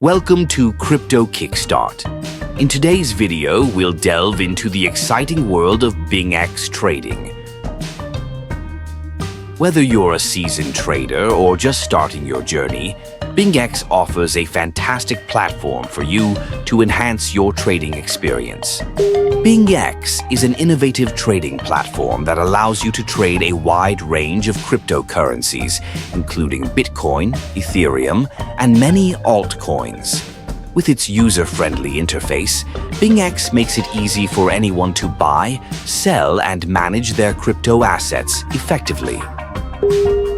Welcome to Crypto Kickstart. In today's video, we'll delve into the exciting world of BingX trading. Whether you're a seasoned trader or just starting your journey, BingX offers a fantastic platform for you to enhance your trading experience. BingX is an innovative trading platform that allows you to trade a wide range of cryptocurrencies, including Bitcoin, Ethereum, and many altcoins. With its user-friendly interface, BingX makes it easy for anyone to buy, sell, and manage their crypto assets effectively.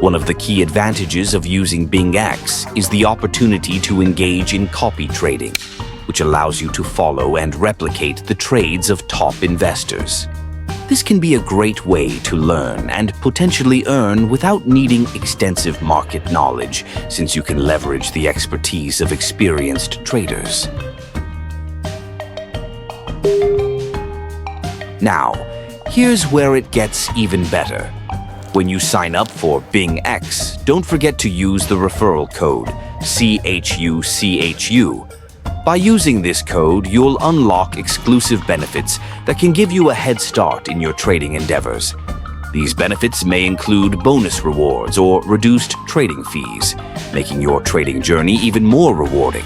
One of the key advantages of using BingX is the opportunity to engage in copy trading, which allows you to follow and replicate the trades of top investors. This can be a great way to learn and potentially earn without needing extensive market knowledge, since you can leverage the expertise of experienced traders. Now, here's where it gets even better. When you sign up for BingX, don't forget to use the referral code CHUCHU. By using this code, you'll unlock exclusive benefits that can give you a head start in your trading endeavors. These benefits may include bonus rewards or reduced trading fees, making your trading journey even more rewarding.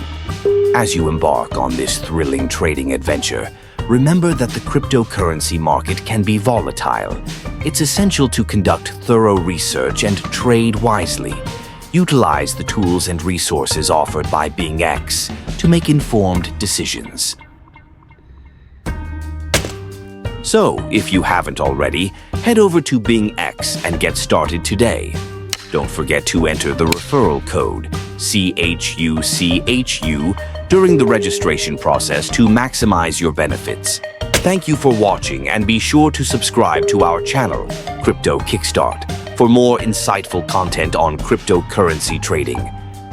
As you embark on this thrilling trading adventure, remember that the cryptocurrency market can be volatile. It's essential to conduct thorough research and trade wisely. Utilize the tools and resources offered by BingX to make informed decisions. So, if you haven't already, head over to BingX and get started today. Don't forget to enter the referral code CHUCHU during the registration process to maximize your benefits. Thank you for watching, and be sure to subscribe to our channel, Crypto Kickstart, for more insightful content on cryptocurrency trading.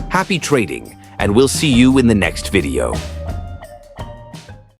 Happy trading, and we'll see you in the next video.